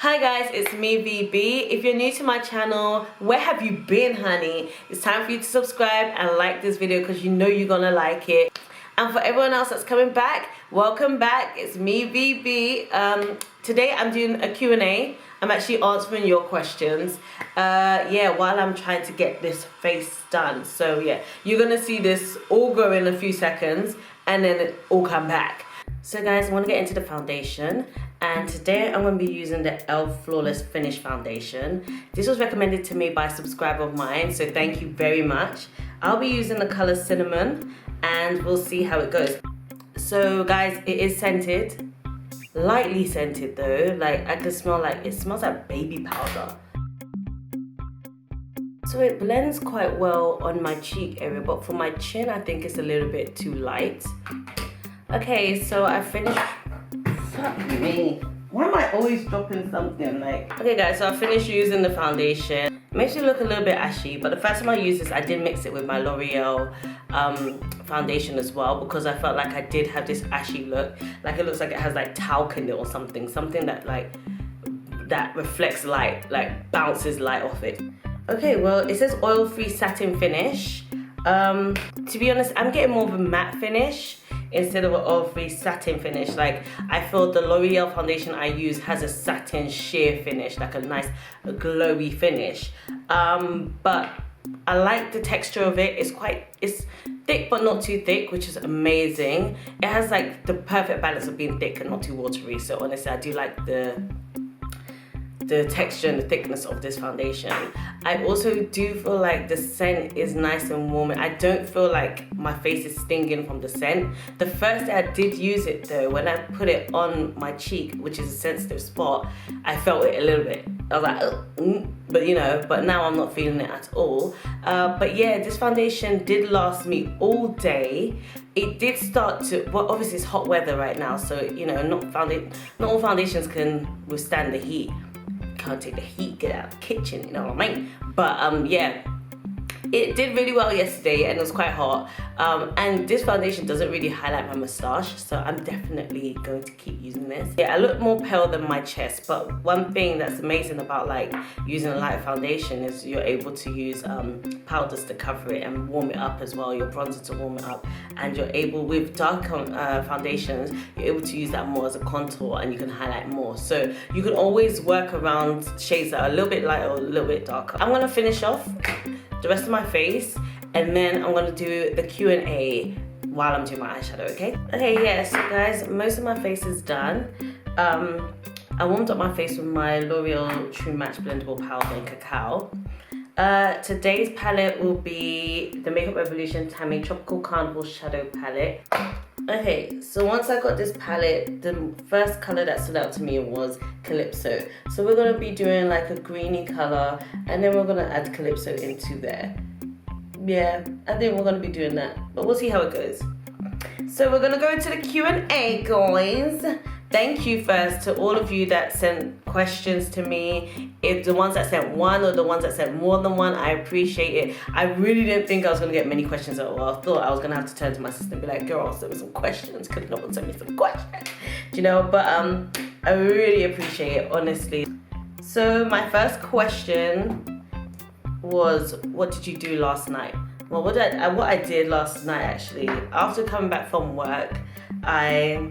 Hi guys, it's me VeeBee. If you're new to my channel, where have you been, honey? It's time for you to subscribe and like this video because you know you're gonna like it. And for everyone else that's coming back, welcome back. It's me VeeBee. Today I'm doing a Q&A. I'm actually answering your questions. While I'm trying to get this face done. So yeah, you're gonna see this all go in a few seconds and then it all come back. So guys, I want to get into the foundation, and today I'm going to be using the e.l.f. Flawless Finish Foundation. This was recommended to me by a subscriber of mine, so thank you very much. I'll be using the color Cinnamon, and we'll see how it goes. So guys, it is scented, lightly scented though, like I can smell like, it smells like baby powder. So it blends quite well on my cheek area, but for my chin, I think it's a little bit too light. Okay, so I finished. Fuck me. Why am I always dropping something? Okay guys, so I finished using the foundation. It makes me look a little bit ashy, but the first time I used this, I did mix it with my L'Oreal foundation as well, because I felt like I did have this ashy look. Like it looks like it has like talc in it or something. Something that that reflects light, like bounces light off it. Okay, well, it says oil-free satin finish. To be honest, I'm getting more of a matte finish instead of an oil-free satin finish. Like, I feel the L'Oreal foundation I use has a satin sheer finish, like a nice glowy finish. But I like the texture of it. It's thick but not too thick, which is amazing. It has like the perfect balance of being thick and not too watery. So honestly, I do like the texture and the thickness of this foundation. I also do feel like the scent is nice and warm. I don't feel like my face is stinging from the scent. The first day I did use it though, when I put it on my cheek, which is a sensitive spot, I felt it a little bit. I was like, but now I'm not feeling it at all. But yeah, this foundation did last me all day. It did start to, well, obviously it's hot weather right now, so not all foundations can withstand the heat. Can't take the heat, get out of the kitchen, you know what I mean? But yeah, it did really well yesterday and it was quite hot. And this foundation doesn't really highlight my moustache, so I'm definitely going to keep using this. Yeah, I look more pale than my chest, but one thing that's amazing about like using a light foundation is you're able to use powders to cover it and warm it up as well, your bronzer to warm it up. And you're able, with dark foundations, you're able to use that more as a contour and you can highlight more. So you can always work around shades that are a little bit lighter or a little bit darker. I'm gonna finish off the rest of my face, and then I'm gonna do the Q&A while I'm doing my eyeshadow, okay? Okay, yeah, so guys, most of my face is done. I warmed up my face with my L'Oreal True Match Blendable Powder in Cacao. Today's palette will be the Makeup Revolution Tammy Tropical Carnival Shadow Palette. Okay, so once I got this palette, the first color that stood out to me was Calypso. So we're gonna be doing like a greeny color, and then we're gonna add Calypso into there. Yeah, I think we're gonna be doing that, but we'll see how it goes. So we're gonna go into the Q&A, guys. Thank you first to all of you that sent questions to me. If the ones that sent one or the ones that sent more than one, I appreciate it. I really didn't think I was gonna get many questions at all. I thought I was gonna have to turn to my sister and be like, girl, send me some questions. Could no one send me some questions? But I really appreciate it, honestly. So my first question was, what did you do last night? Well, what I did last night actually, after coming back from work, I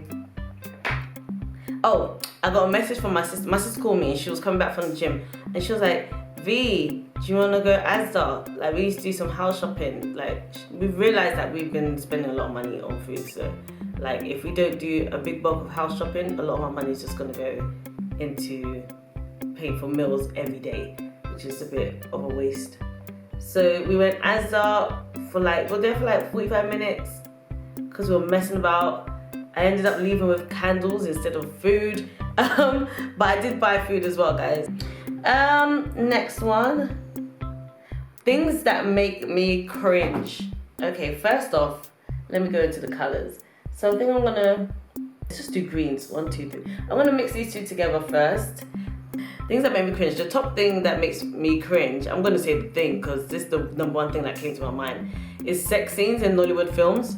got a message from my sister. My sister called me and she was coming back from the gym and she was like, V, do you want to go Asda? Like, we used to do some house shopping. Like, we've realized that we've been spending a lot of money on food. So like, if we don't do a big bulk of house shopping, a lot of our money is just going to go into paying for meals every day, which is a bit of a waste. So we went Asda we were there for like 45 minutes because we were messing about. I ended up leaving with candles instead of food. But I did buy food as well, guys. Next one. Things that make me cringe. Okay, first off, let me go into the colors. So I think let's just do greens. 1, 2, 3. I'm gonna mix these two together first. Things that make me cringe. The top thing that makes me cringe, I'm gonna say the thing because this is the number one thing that came to my mind, is sex scenes in Nollywood films.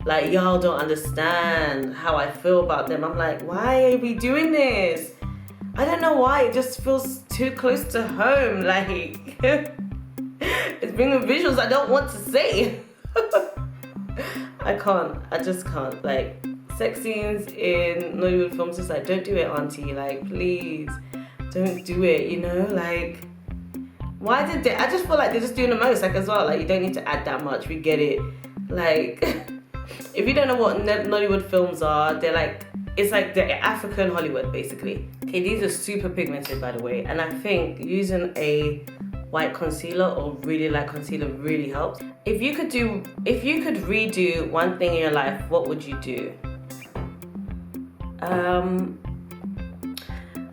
Like, y'all don't understand how I feel about them. I'm like, why are we doing this? I don't know why, it just feels too close to home. Like, it's bringing visuals I don't want to say. I just can't. Like, sex scenes in Nollywood films, it's like, don't do it, auntie. Like, please, don't do it, you know? Like, why did they? I just feel like they're just doing the most, like, as well. Like, you don't need to add that much, we get it. Like, if you don't know what Nollywood films are, they're like, it's like the African Hollywood, basically. Okay, these are super pigmented, by the way, and I think using a white concealer or really light concealer really helps. If you could redo one thing in your life, what would you do?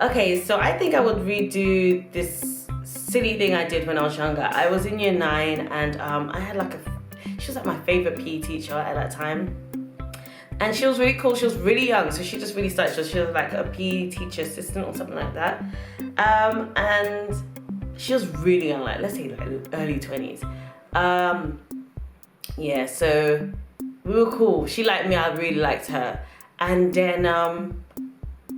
Okay, so I think I would redo this silly thing I did when I was younger. I was in year 9 and I had like she was like my favorite PE teacher at that time. And she was really cool. She was really young, so she just really started. So she was like a PE teacher assistant or something like that. And she was really young, like let's say like early 20s. Yeah, so we were cool. She liked me, I really liked her. And then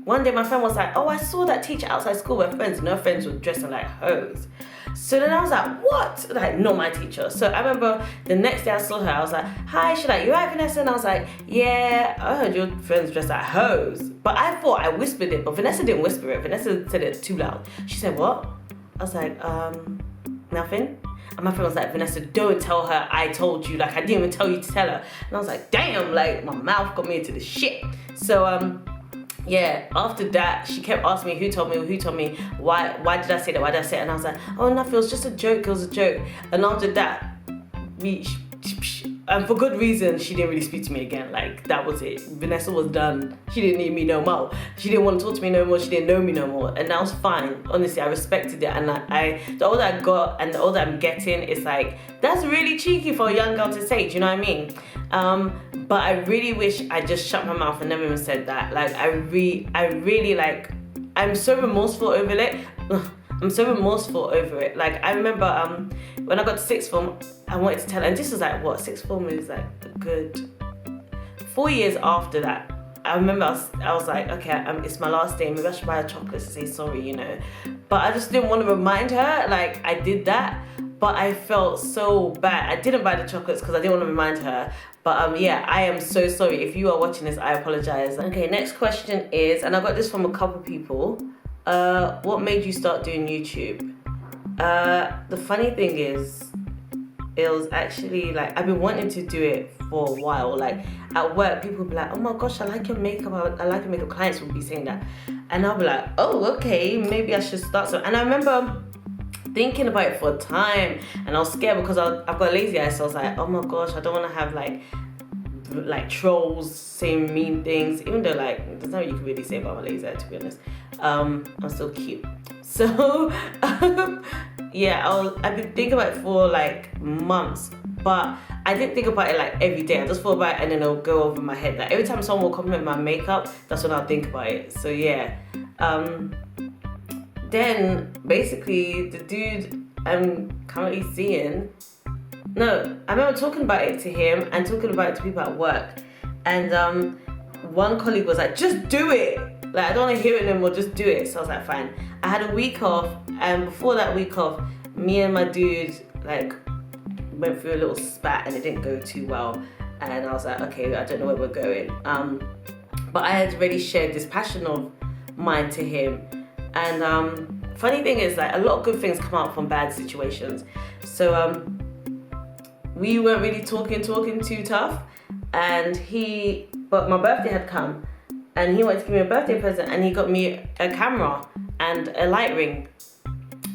one day my friend was like, oh, I saw that teacher outside school with friends, and her friends were dressing like hoes. So then I was like, what? Like, not my teacher. So I remember the next day I saw her, I was like, hi, she's like, you right, Vanessa? And I was like, yeah, I heard your friends dressed like hoes. But I thought I whispered it, but Vanessa didn't whisper it. Vanessa said it too loud. She said, what? I was like, nothing. And my friend was like, Vanessa, don't tell her I told you. Like, I didn't even tell you to tell her. And I was like, damn, like, my mouth got me into the shit. So, yeah, after that, she kept asking me, who told me, why did I say that, And I was like, oh, nothing, it was just a joke, And after that, and for good reason, she didn't really speak to me again. Like, that was it. Vanessa was done. She didn't need me no more. She didn't want to talk to me no more. She didn't know me no more. And that was fine. Honestly, I respected it. And the older I got and the older I'm getting, it's like, that's really cheeky for a young girl to say. Do you know what I mean? But I really wish I just shut my mouth and never even said that. Like, I really, like, I'm so remorseful over it. I'm so remorseful over it. Like, I remember when I got to sixth form, I wanted to tell her, and this was like, what, sixth form is like a good 4 years after that. I remember I was like, okay, it's my last day, maybe I should buy a chocolate to say sorry, you know. But I just didn't want to remind her, like, I did that. But I felt so bad. I didn't buy the chocolates because I didn't want to remind her. But yeah, I am so sorry. If you are watching this, I apologize. Okay, next question is, and I got this from a couple people. What made you start doing YouTube? The funny thing is, it was actually like, I've been wanting to do it for a while. Like, at work, people would be like, oh my gosh, I like your makeup. I like your makeup. Clients would be saying that. And I'll be like, oh, okay, maybe I should start. So, and I remember thinking about it for a time, and I was scared because I've got lazy eyes. So I was like, oh my gosh, I don't want to have like trolls saying mean things, even though, like, there's nothing you can really say about my lazy eye, to be honest. I'm still cute. So yeah, I've been thinking about it for like months, but I didn't think about it like every day. I just thought about it and then it'll go over my head. Like, every time someone will compliment my makeup, that's when I'll think about it. So yeah. Then basically the dude I'm currently seeing, no, I remember talking about it to him and talking about it to people at work. And one colleague was like, just do it. Like, I don't want to hear it anymore, just do it. So I was like, fine. I had a week off, and before that week off, me and my dude, like, went through a little spat and it didn't go too well. And I was like, okay, I don't know where we're going. But I had already shared this passion of mine to him. And funny thing is, like, a lot of good things come out from bad situations. So we weren't really talking too tough. But my birthday had come, and he wanted to give me a birthday present, and he got me a camera and a light ring.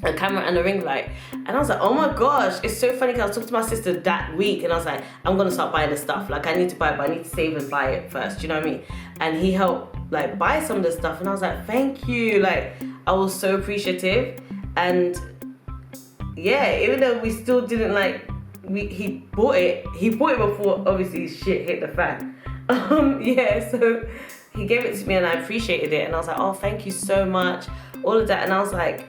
A camera and a ring light. And I was like, oh my gosh, it's so funny because I was talking to my sister that week and I was like, I'm gonna start buying this stuff. Like, I need to buy it, but I need to save and buy it first, you know what I mean? And he helped, like, buy some of the stuff, and I was like, thank you. Like, I was so appreciative. And yeah, even though we still didn't, like, he bought it before obviously shit hit the fan. Yeah, so he gave it to me and I appreciated it, and I was like, oh, thank you so much, all of that. And I was like,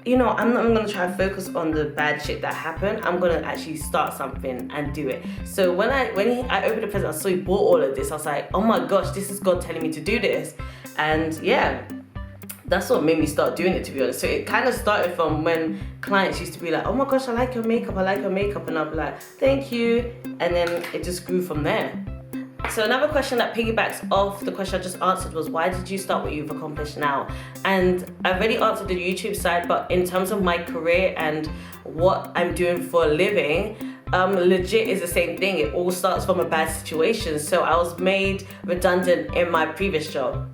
you know, I'm not going to try to focus on the bad shit that happened. I'm going to actually start something and do it. So when I opened the present, I saw he bought all of this. I was like, oh my gosh, this is God telling me to do this. And yeah, that's what made me start doing it, to be honest. So it kind of started from when clients used to be like, oh my gosh, I like your makeup, and I'll be like, thank you, and then it just grew from there. So another question that piggybacks off the question I just answered was, why did you start what you've accomplished now? And I've already answered the YouTube side, but in terms of my career and what I'm doing for a living, legit is the same thing. It all starts from a bad situation. So I was made redundant in my previous job.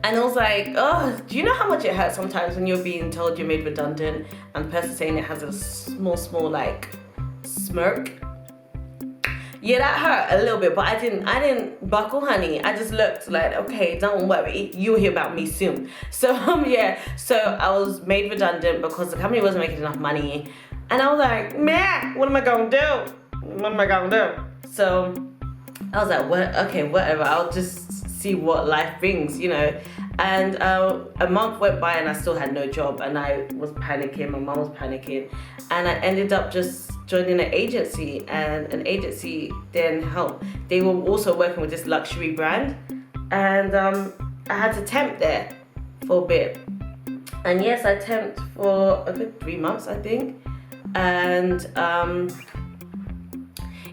And I was like, oh, do you know how much it hurts sometimes when you're being told you're made redundant and the person saying it has a small like smirk? Yeah, that hurt a little bit, but I didn't buckle, honey. I just looked like, okay, don't worry, you'll hear about me soon. So yeah, so I was made redundant because the company wasn't making enough money. And I was like, man, what am I gonna do? What am I gonna do? So I was like, okay, whatever, I'll just see what life brings, you know. And a month went by and I still had no job, and I was panicking, my mom was panicking, and I ended up just joining an agency, and an agency didn't help. They were also working with this luxury brand, and I had to temp there for a bit. And yes, I temped for a good 3 months, I think, and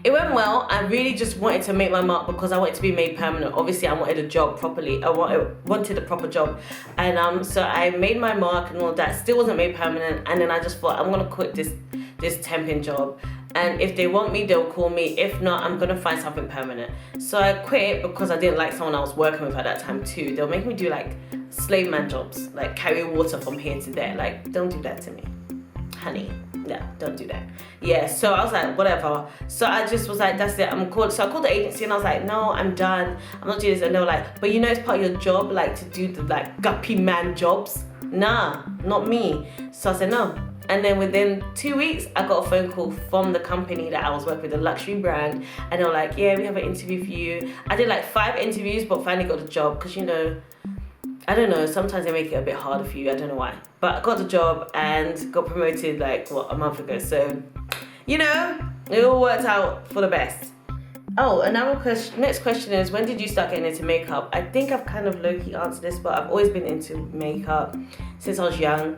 it went well. I really just wanted to make my mark because I wanted to be made permanent. Obviously, I wanted a job properly. I wanted a proper job. And so I made my mark and all that. Still wasn't made permanent. And then I just thought, I'm going to quit this temping job. And if they want me, they'll call me. If not, I'm going to find something permanent. So I quit because I didn't like someone I was working with at that time too. They'll make me do like slave man jobs, like carry water from here to there. Like, don't do that to me, honey. No, don't do that. Yeah, so I was like, whatever. So I just was like, that's it, So I called the agency and I was like, no, I'm done. I'm not doing this. And they were like, but you know, it's part of your job, like to do the like guppy man jobs. Nah, not me. So I said no. And then within 2 weeks, I got a phone call from the company that I was working with, the luxury brand. And they were like, yeah, we have an interview for you. I did like 5 interviews, but finally got the job because, you know, I don't know, sometimes they make it a bit harder for you, I don't know why. But I got the job and got promoted like, a month ago. So, you know, it all worked out for the best. Oh, another question, next question is, when did you start getting into makeup? I think I've kind of low-key answered this, but I've always been into makeup since I was young.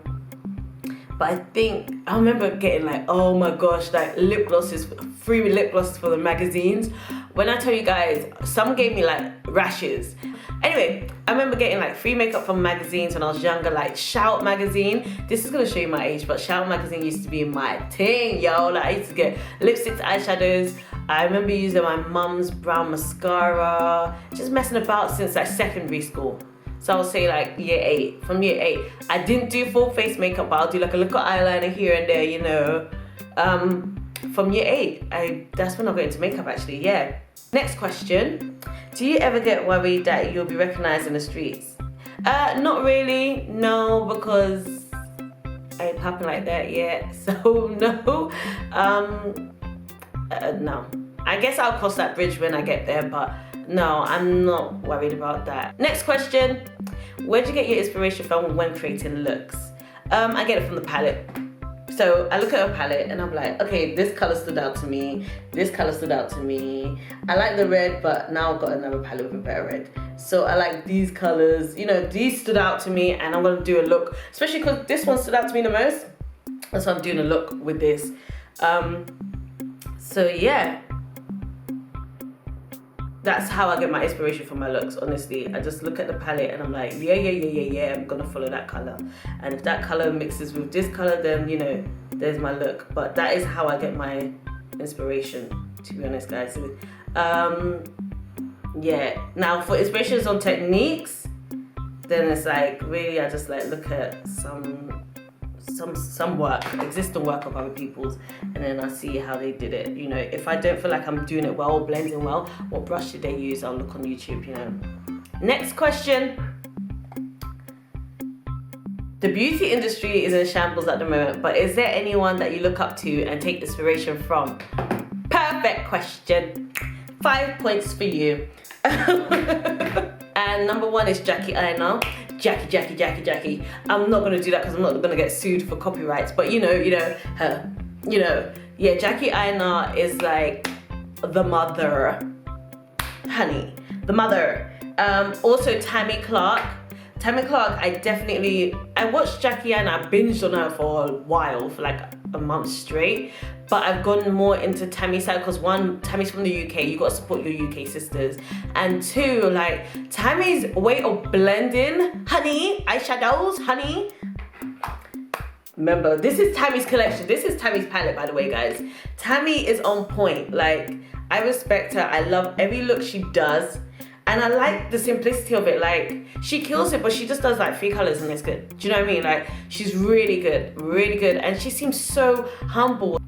But I think, I remember getting like, oh my gosh, like lip glosses, free lip glosses for the magazines. When I tell you guys, some gave me like rashes. Anyway, I remember getting like free makeup from magazines when I was younger, like Shout magazine. This is gonna show you my age, but Shout magazine used to be my thing, yo. Like I used to get lipsticks, eyeshadows. I remember using my mum's brown mascara, just messing about since like secondary school. So I would say like year 8, from year 8. I didn't do full face makeup, but I'll do like a little eyeliner here and there, you know. From year 8, that's when I got into makeup actually, yeah. Next question. Do you ever get worried that you'll be recognized in the streets? Not really, no, because I ain't popping like that yet, so no. No. I guess I'll cross that bridge when I get there, but no, I'm not worried about that. Next question. Where'd you get your inspiration from when creating looks? I get it from the palette. So I look at a palette and I'm like, okay, this color stood out to me. This color stood out to me. I like the red, but now I've got another palette with a better red. So I like these colors. You know, these stood out to me and I'm gonna do a look, especially because this one stood out to me the most. That's why I'm doing a look with this. So yeah. That's how I get my inspiration for my looks, honestly. I just look at the palette and I'm like, yeah, I'm gonna follow that color. And if that color mixes with this color, then, you know, there's my look. But that is how I get my inspiration, to be honest, guys. Yeah, now for inspirations on techniques, then it's like, really, I just like look at some work, existing work of other people's, and then I see how they did it. You know, if I don't feel like I'm doing it well, blending well, what brush did they use? I'll look on YouTube, you know. Next question. The beauty industry is in shambles at the moment, but is there anyone that you look up to and take inspiration from? Perfect question. 5 points for you. And number 1 is Jackie Aina. Jackie. I'm not gonna do that because I'm not gonna get sued for copyrights. But you know her. You know, yeah. Jackie Aina is like the mother, honey, the mother. Also Tammy Clark. Tammy Clark, I watched Jackie and I binged on her for a while, for like a month straight. But I've gone more into Tammy's side because one, Tammy's from the UK, you got to support your UK sisters. And two, like Tammy's way of blending, honey, eyeshadows, honey. Remember, this is Tammy's collection. This is Tammy's palette, by the way, guys. Tammy is on point. Like, I respect her. I love every look she does. And I like the simplicity of it. Like, she kills it, but she just does like 3 colors and it's good. Do you know what I mean? Like, she's really good, really good. And she seems so humble.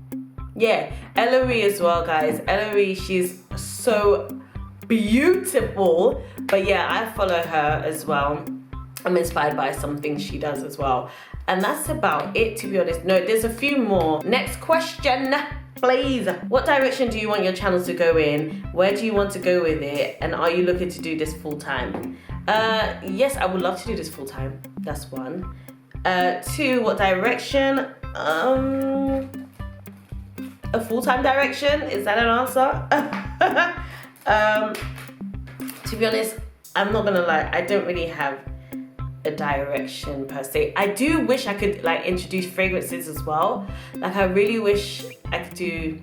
Yeah, Ellery as well, guys. Ellery, she's so beautiful. But yeah, I follow her as well. I'm inspired by some things she does as well. And that's about it, to be honest. No, there's a few more. Next question, please. What direction do you want your channel to go in? Where do you want to go with it? And are you looking to do this full time? Yes, I would love to do this full time. That's one. 2, what direction? A full-time direction? Is that an answer? To be honest, I'm not gonna lie, I don't really have a direction per se. I do wish I could like introduce fragrances as well. Like, I really wish I could do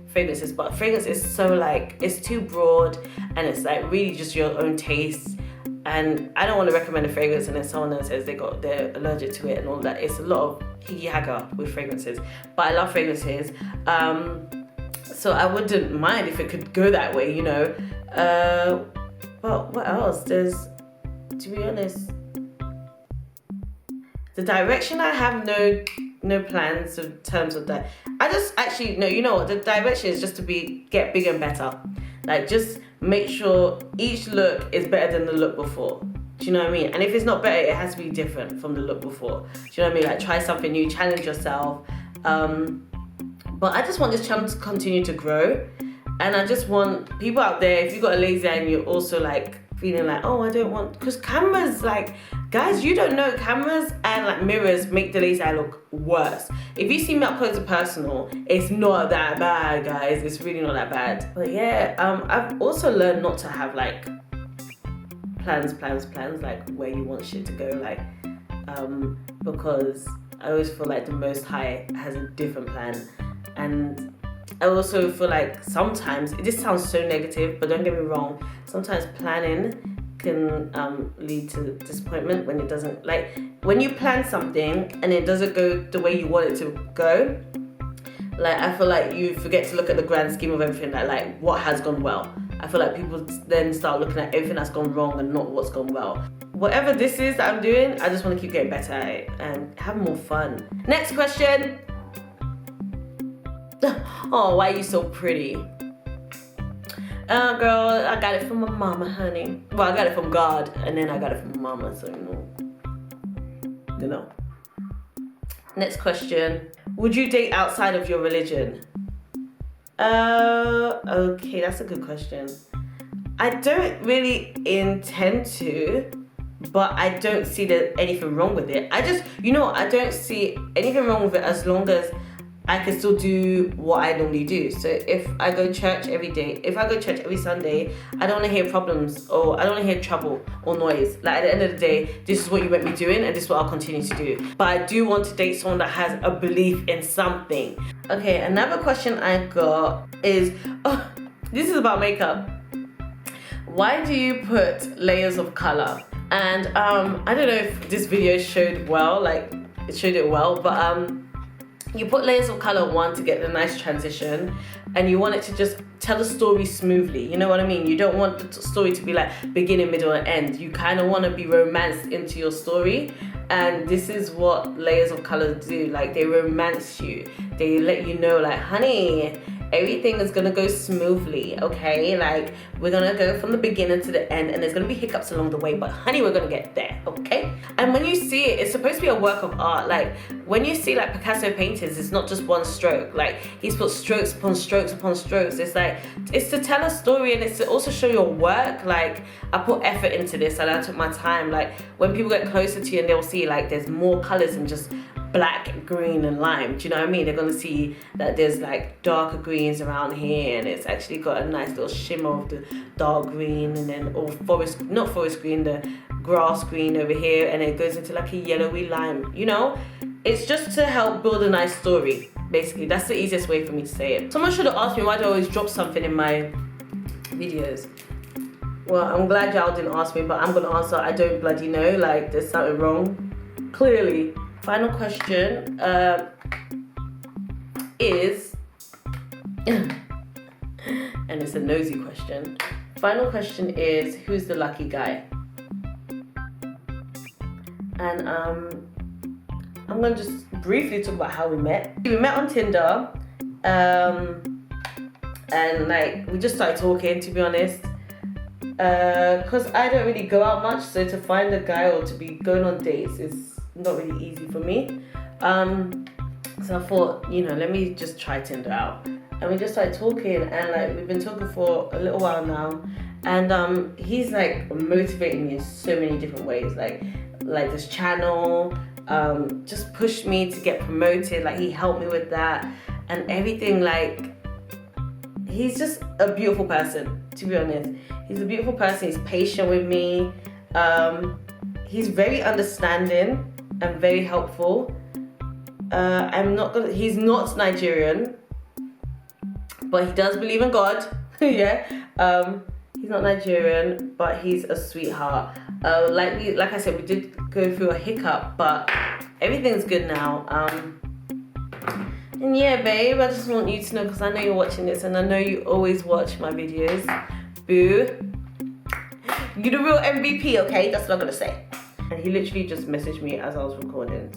fragrances, but fragrance is so like, it's too broad and it's like really just your own taste. And I don't want to recommend a fragrance and then someone else says they're allergic to it and all that. It's a lot of higgy hagger with fragrances, but I love fragrances. So I wouldn't mind if it could go that way, you know. But what else? There's, to be honest, the direction, I have no plans in terms of that. I just actually, no, you know what, the direction is just to get bigger and better. Like, just make sure each look is better than the look before. Do you know what I mean? And if it's not better, it has to be different from the look before. Do you know what I mean? Like, try something new, challenge yourself. But I just want this channel to continue to grow. And I just want people out there, if you've got a lazy eye and you're also like feeling like, oh, I don't want, because cameras, like, guys, you don't know, cameras and like mirrors make the lazy eye look worse. If you see me up close and personal, it's not that bad, guys. It's really not that bad. But yeah, I've also learned not to have like plans, like where you want shit to go, like, because I always feel like the Most High has a different plan. And I also feel like sometimes, this sounds so negative, but don't get me wrong, sometimes planning can lead to disappointment when it doesn't, like, when you plan something and it doesn't go the way you want it to go, like, I feel like you forget to look at the grand scheme of everything, like what has gone well. I feel like people then start looking at everything that's gone wrong and not what's gone well. Whatever this is that I'm doing, I just want to keep getting better at it and have more fun. Next question. Oh, why are you so pretty? Girl, I got it from my mama, honey. Well, I got it from God, and then I got it from my mama, so you know. Next question. Would you date outside of your religion? Okay, that's a good question. I don't really intend to, but I don't see anything wrong with it. I just, I don't see anything wrong with it as long as I can still do what I normally do. So if I go to church every day, if I go to church every Sunday, I don't want to hear problems or I don't want to hear trouble or noise. Like, at the end of the day, this is what you meant me doing and this is what I'll continue to do. But I do want to date someone that has a belief in something. Okay, another question I got is, this is about makeup. Why do you put layers of color? And I don't know if this video showed it well, but you put layers of color, one, to get the nice transition, and you want it to just tell a story smoothly. You know what I mean? You don't want the story to be like beginning, middle, and end. You kind of want to be romanced into your story, and this is what layers of color do. Like, they romance you. They let you know, like, honey, everything is gonna go smoothly, okay? Like, we're gonna go from the beginning to the end, and there's gonna be hiccups along the way, but honey, we're gonna get there, okay? And when you see it, it's supposed to be a work of art. Like, when you see like Picasso paintings, it's not just one stroke. Like, he's put strokes upon strokes upon strokes. It's like, it's to tell a story and it's to also show your work. Like, I put effort into this and I took my time. Like, when people get closer to you and they'll see like there's more colors than just black, green, and lime. Do you know what I mean? They're gonna see that there's like darker greens around here, and it's actually got a nice little shimmer of the dark green, and then not forest green, the grass green over here, and it goes into like a yellowy lime, you know? It's just to help build a nice story, basically. That's the easiest way for me to say it. Someone should have asked me why do I always drop something in my videos. Well, I'm glad y'all didn't ask me, but I'm gonna answer. I don't bloody know, like there's something wrong, clearly. Final question is, and it's a nosy question. Final question is, who's the lucky guy? And I'm gonna just briefly talk about how we met. We met on Tinder, and like we just started talking, to be honest. Because I don't really go out much, so to find a guy or to be going on dates is not really easy for me. So I thought, you know, let me just try Tinder out. And we just started talking, and like we've been talking for a little while now. And he's like motivating me in so many different ways, like this channel, just pushed me to get promoted. Like he helped me with that and everything. Like he's just a beautiful person, to be honest. He's a beautiful person. He's patient with me. He's very understanding and very helpful. He's not Nigerian, but he does believe in God. Yeah. He's not Nigerian, but he's a sweetheart. Like I said, we did go through a hiccup, but everything's good now. And yeah, babe, I just want you to know, because I know you're watching this, and I know you always watch my videos. Boo. You're the real MVP, okay? That's what I'm gonna say. And he literally just messaged me as I was recording.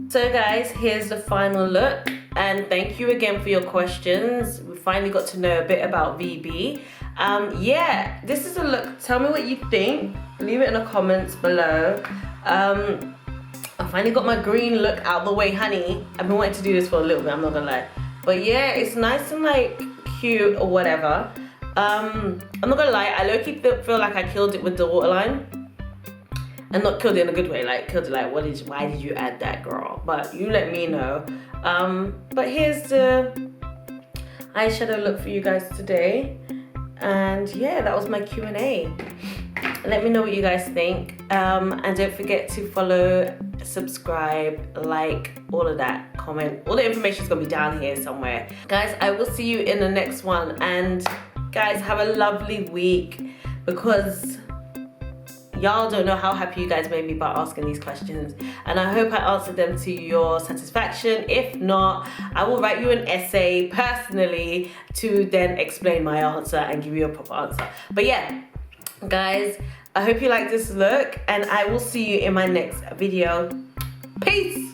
So guys, here's the final look. And thank you again for your questions. We finally got to know a bit about VeeBee. Yeah, this is a look. Tell me what you think. Leave it in the comments below. I finally got my green look out the way, honey. I've been wanting to do this for a little bit, I'm not gonna lie. But yeah, it's nice and like cute or whatever. I'm not gonna lie, I low-key feel like I killed it with the waterline. And not killed it in a good way, like killed it like, why did you add that, girl? But you let me know. But here's the eyeshadow look for you guys today. And yeah, that was my Q&A. Let me know what you guys think. And don't forget to follow, subscribe, like, all of that, comment. All the information is gonna be down here somewhere. Guys, I will see you in the next one. And guys, have a lovely week, because y'all don't know how happy you guys made me by asking these questions, and I hope I answered them to your satisfaction. If not, I will write you an essay personally to then explain my answer and give you a proper answer. But yeah, guys, I hope you like this look, and I will see you in my next video. Peace!